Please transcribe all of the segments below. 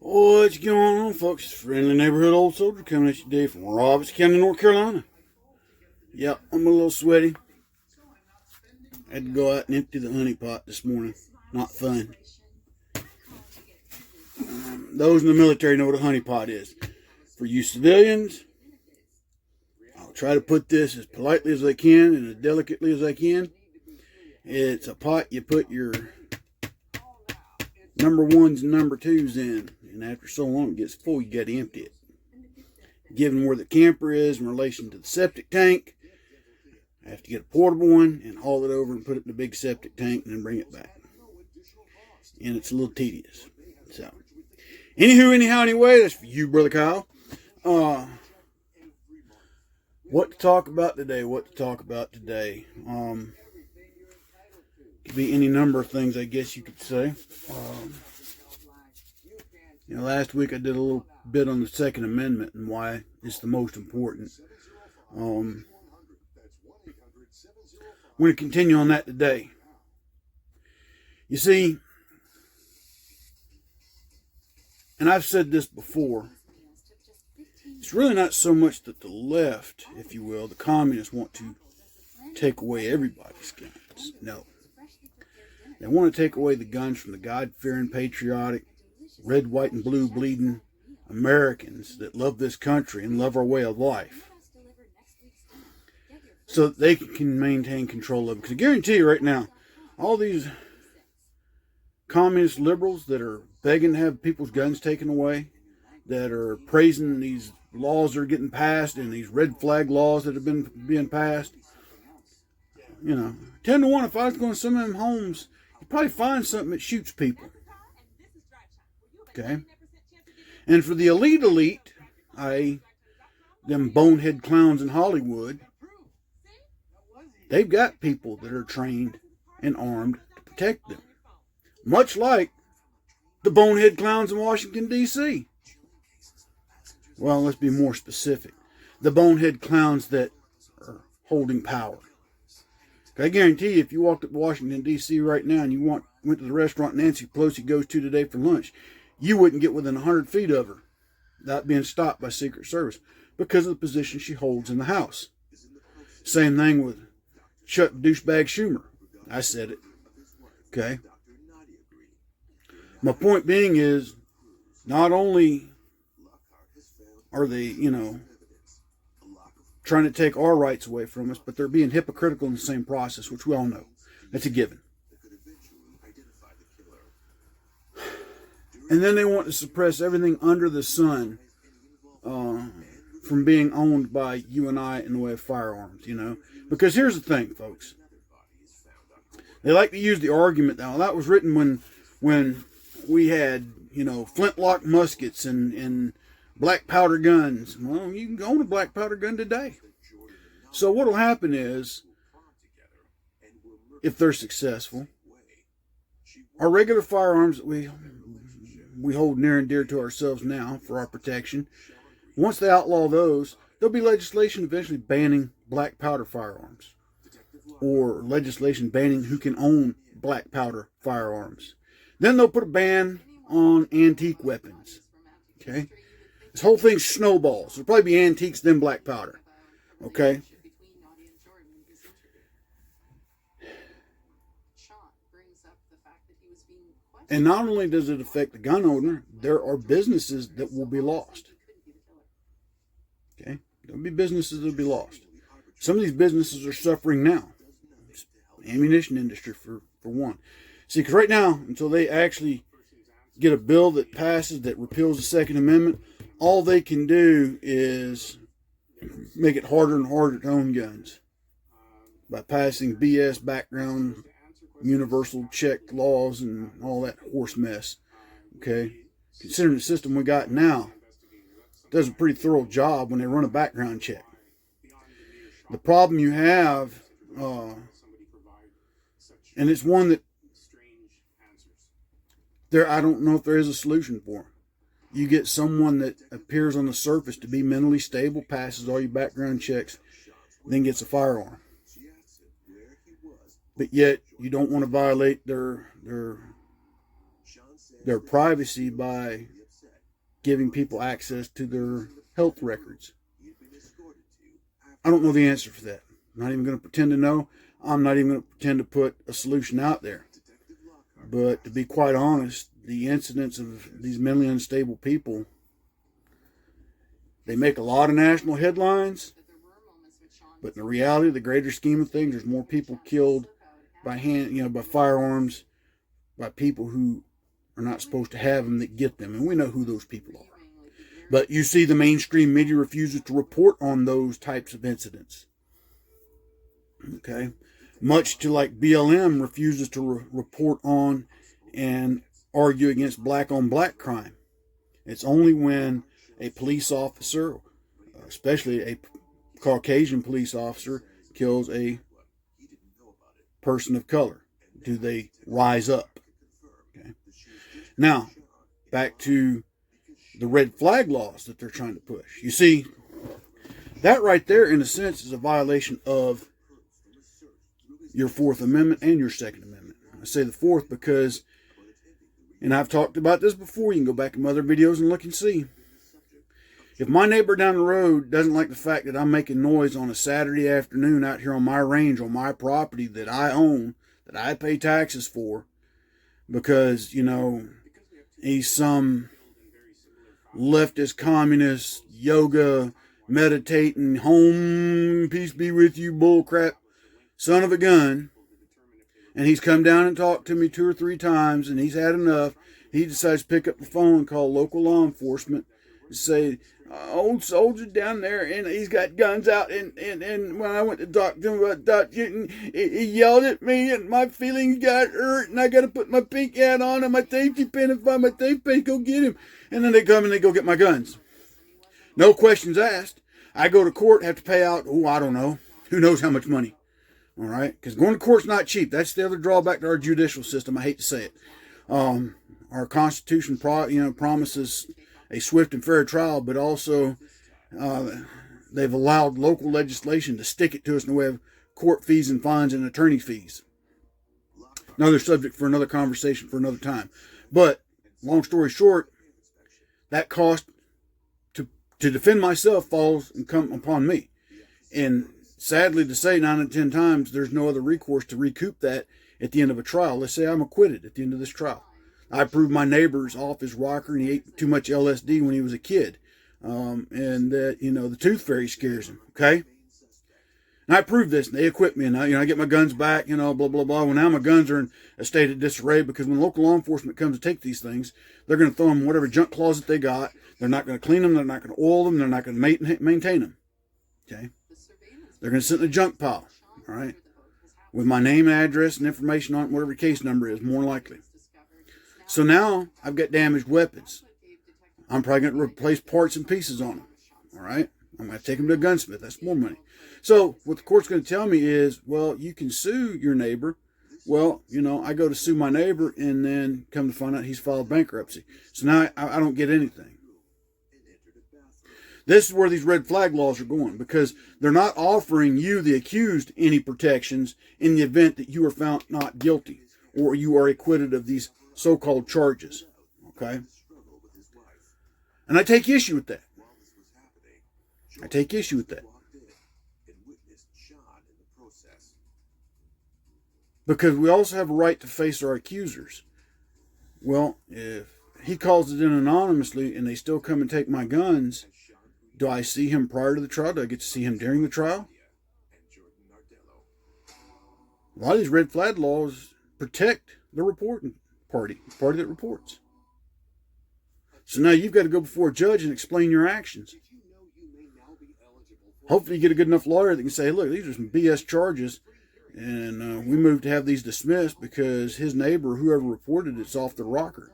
What's going on, folks? It's friendly neighborhood old soldier coming at you today from Roberts County, North Carolina. Yep, I'm a little sweaty. I had to go out and empty the honey pot this morning. Not fun. Those in the military know what a honey pot is. For you civilians, I'll try to put this as politely as I can and as delicately as I can. It's a pot you put your number ones and number twos in. And after so long it gets full, you got to empty it. Given where the camper is in relation to the septic tank, I have to get a portable one and haul it over and put it in the big septic tank and then bring it back. And it's a little tedious. So, anyway, that's for you, Brother Kyle. What to talk about today? Could be any number of things, I guess you could say. Last week I did a little bit on the Second Amendment and why it's the most important. I'm going to continue on that today. You see, and I've said this before, it's really not so much that the left, if you will, the communists want to take away everybody's guns. No. They want to take away the guns from the God-fearing, patriotic, red, white, and blue bleeding Americans that love this country and love our way of life, so that they can maintain control of it. Because I guarantee you right now, all these communist liberals that are begging to have people's guns taken away, that are praising these laws that are getting passed and these red flag laws that have been being passed, 10 to 1, if I was going to some of them homes, you'd probably find something that shoots people. Okay? And for the elite, them bonehead clowns in Hollywood, they've got people that are trained and armed to protect them. Much like the bonehead clowns in Washington, D.C. Well, let's be more specific. The bonehead clowns that are holding power. I guarantee you, if you walked up to Washington, D.C. right now and you went to the restaurant Nancy Pelosi goes to today for lunch, you wouldn't get within 100 feet of her without being stopped by Secret Service because of the position she holds in the House. Same thing with Chuck douchebag Schumer. I said it. Okay? My point being is, not only are they, trying to take our rights away from us, but they're being hypocritical in the same process, which we all know. That's a given. And then they want to suppress everything under the sun from being owned by you and I in the way of firearms, Because here's the thing, folks. They like to use the argument, now that was written when we had, flintlock muskets and black powder guns. Well, you can own a black powder gun today. So what will happen is, if they're successful, our regular firearms that we hold near and dear to ourselves now for our protection, once they outlaw those, there'll be legislation eventually banning black powder firearms, or legislation banning who can own black powder firearms. Then they'll put a ban on antique weapons. Okay? This whole thing snowballs. There'll probably be antiques, then black powder. Okay? And not only does it affect the gun owner, there are businesses that will be lost. Okay? There'll be businesses that will be lost. Some of these businesses are suffering now. Ammunition industry, for one. See, because right now, until they actually get a bill that passes that repeals the Second Amendment, all they can do is make it harder and harder to own guns by passing BS background universal check laws and all that horse mess. Okay? Considering the system we got now, does a pretty thorough job when they run a background check. The problem you have, and it's one that I don't know if there is a solution for. You get someone that appears on the surface to be mentally stable, passes all your background checks, then gets a firearm. But yet you don't want to violate their privacy by giving people access to their health records? I don't know the answer for that. I'm not even going to pretend to know. I'm not even going to pretend to put a solution out there. But to be quite honest, the incidents of these mentally unstable people, they make a lot of national headlines, but in the reality, the greater scheme of things, there's more people killed by by firearms, by people who are not supposed to have them that get them, and we know who those people are. But you see, the mainstream media refuses to report on those types of incidents. Okay, much to like BLM refuses to report on and argue against black-on-black crime. It's only when a police officer, especially a Caucasian police officer, kills a person of color, do they rise up. Okay. Now, back to the red flag laws that they're trying to push. You see, that right there, in a sense, is a violation of your Fourth Amendment and your Second Amendment. I say the Fourth because, and I've talked about this before, you can go back in other videos and look and see. If my neighbor down the road doesn't like the fact that I'm making noise on a Saturday afternoon out here on my range, on my property that I own, that I pay taxes for, because, he's some leftist, communist, yoga, meditating, home, peace be with you, bullcrap, son of a gun, and he's come down and talked to me 2 or 3 times, and he's had enough, he decides to pick up the phone and call local law enforcement and say, old soldier down there, and he's got guns out, and when I went to talk to him about dog shooting, he yelled at me, and my feelings got hurt, and I got to put my pink hat on and my safety pin and find my safe place, go get him. And then they come and they go get my guns. No questions asked. I go to court, have to pay out, I don't know, who knows how much money. All right? Because going to court's not cheap. That's the other drawback to our judicial system. I hate to say it. Our Constitution promises a swift and fair trial, but also they've allowed local legislation to stick it to us in the way of court fees and fines and attorney fees. Another subject for another conversation for another time. But long story short, that cost to defend myself falls and come upon me. And sadly to say, 9 out of 10 times, there's no other recourse to recoup that at the end of a trial. Let's say I'm acquitted at the end of this trial. I proved my neighbor's off his rocker and he ate too much LSD when he was a kid. And that, the tooth fairy scares him. Okay? And I proved this, and they acquit me, and I get my guns back, blah, blah, blah. Well, now my guns are in a state of disarray because when local law enforcement comes to take these things, they're going to throw them in whatever junk closet they got. They're not going to clean them. They're not going to oil them. They're not going to maintain them. Okay? They're going to sit in a junk pile, all right, with my name, address, and information on it, whatever case number is, more likely. So now I've got damaged weapons. I'm probably going to replace parts and pieces on them, all right? I'm going to take them to a gunsmith. That's more money. So what the court's going to tell me is, well, you can sue your neighbor. Well, I go to sue my neighbor and then come to find out he's filed bankruptcy. So now I don't get anything. This is where these red flag laws are going, because they're not offering you, the accused, any protections in the event that you are found not guilty or you are acquitted of these so-called charges. Okay? And I take issue with that. I take issue with that. Because we also have a right to face our accusers. Well, if he calls it in anonymously and they still come and take my guns, do I see him prior to the trial? Do I get to see him during the trial? A lot of these red flag laws protect the reporting party that reports. So now you've got to go before a judge and explain your actions. Hopefully you get a good enough lawyer that can say, look, these are some BS charges, and we moved to have these dismissed because his neighbor, whoever reported it's off the rocker.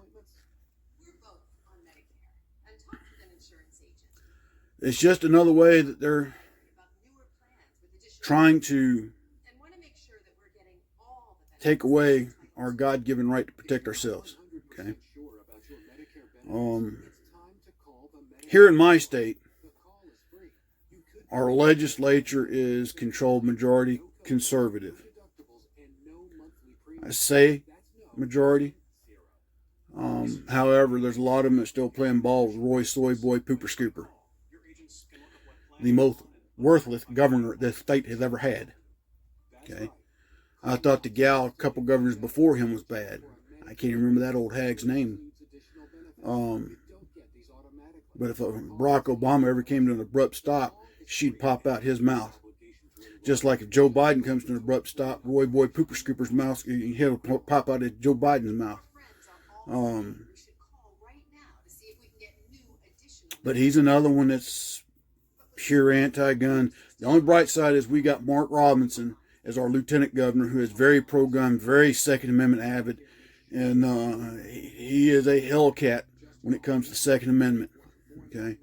It's just another way that they're trying to take away our God-given right to protect ourselves. Okay. Here in my state, our legislature is controlled majority conservative. I say majority. However, there's a lot of them that still playing ball with Roy Soy Boy Pooper Scooper, the most worthless governor the state has ever had. Okay, I thought the gal a couple governors before him was bad. I can't remember that old hag's name. But if Barack Obama ever came to an abrupt stop, she'd pop out his mouth. Just like if Joe Biden comes to an abrupt stop, Roy Boy Pooper Scooper's mouth, he'll pop out of Joe Biden's mouth. But he's another one that's pure anti-gun. The only bright side is we got Mark Robinson as our lieutenant governor, who is very pro-gun, very Second Amendment avid, and he is a hellcat when it comes to Second Amendment. Okay,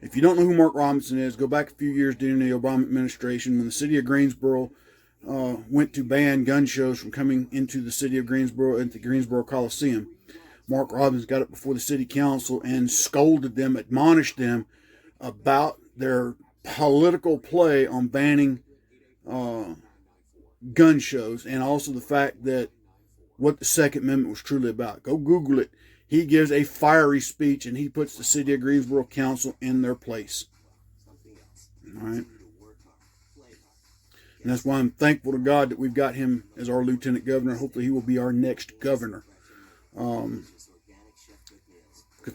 if you don't know who Mark Robinson is, go back a few years during the Obama administration when the city of Greensboro went to ban gun shows from coming into the city of Greensboro, into the Greensboro Coliseum. Mark Robinson got up before the city council and scolded them, admonished them about their political play on banning gun shows, and also the fact that what the Second Amendment was truly about. Go Google it. He gives a fiery speech, and he puts the city of Greensboro Council in their place. All right. And that's why I'm thankful to God that we've got him as our lieutenant governor. Hopefully he will be our next governor. Because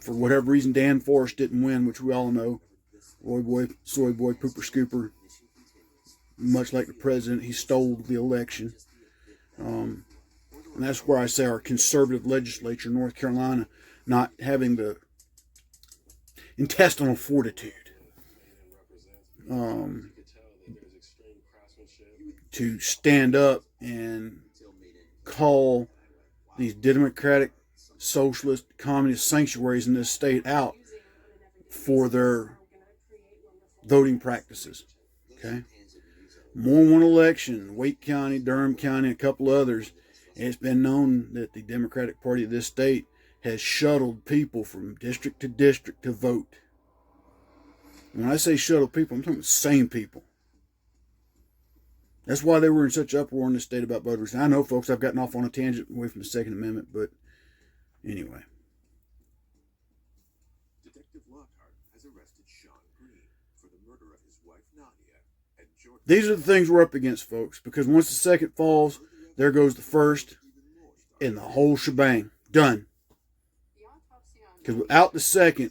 for whatever reason, Dan Forrest didn't win, which we all know. Roy Boy, Soy Boy, Pooper Scooper, much like the president, he stole the election. And that's where I say our conservative legislature, North Carolina, not having the intestinal fortitude to stand up and call these democratic, socialist, communist sanctuaries in this state out for their voting practices. Okay? More than one election, Wake County, Durham County, a couple others, it's been known that the Democratic Party of this state has shuttled people from district to district to vote. And when I say shuttle people, I'm talking about sane people. That's why they were in such uproar in the state about voters. I know, folks, I've gotten off on a tangent away from the Second Amendment, but anyway. Detective Lockhart has arrested Sean Green for the murder of his wife Nadia and George. These are the things we're up against, folks, because once the second falls, there goes the first and the whole shebang. Done. Because without the second,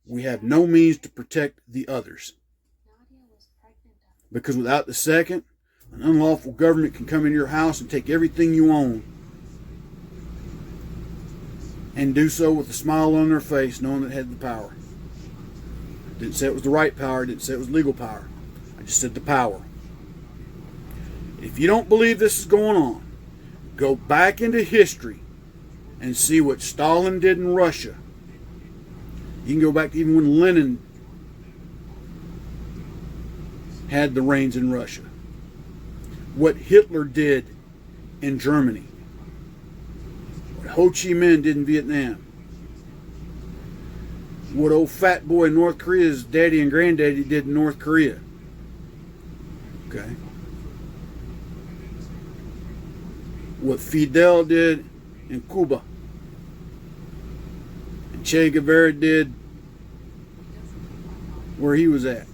we have no means to protect the others. Because without the second, an unlawful government can come into your house and take everything you own. And do so with a smile on their face, knowing that it had the power. Didn't say it was the right power, didn't say it was legal power. I just said the power. If you don't believe this is going on, go back into history and see what Stalin did in Russia. You can go back to even when Lenin had the reins in Russia. What Hitler did in Germany. What Ho Chi Minh did in Vietnam. What old fat boy in North Korea's daddy and granddaddy did in North Korea. Okay. What Fidel did in Cuba. And Che Guevara did where he was at.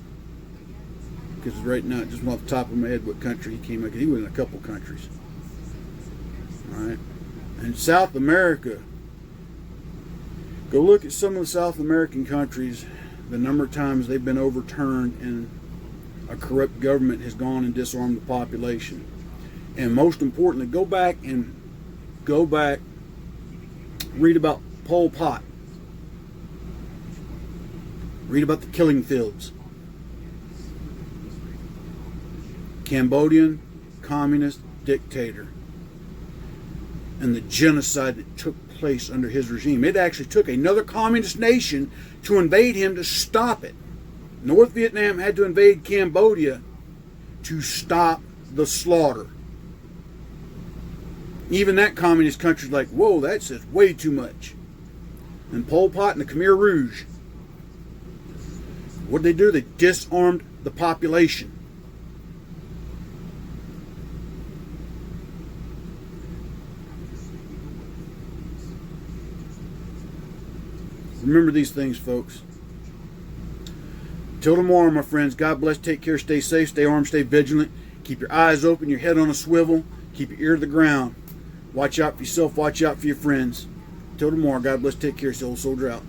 Because right now, just off the top of my head, what country he came in. He was in a couple countries. Alright. And South America, go look at some of the South American countries, the number of times they've been overturned and a corrupt government has gone and disarmed the population. And most importantly, go back, read about Pol Pot. Read about the killing fields. Cambodian communist dictator. And the genocide that took place under his regime. It actually took another communist nation to invade him to stop it. North Vietnam had to invade Cambodia to stop the slaughter. Even that communist country's like, whoa, that's just way too much. And Pol Pot and the Khmer Rouge, what did they do? They disarmed the population. Remember these things, folks. Till tomorrow, my friends, God bless, take care, stay safe, stay armed, stay vigilant. Keep your eyes open, your head on a swivel. Keep your ear to the ground. Watch out for yourself, watch out for your friends. Till tomorrow, God bless, take care, Soul Soldier out.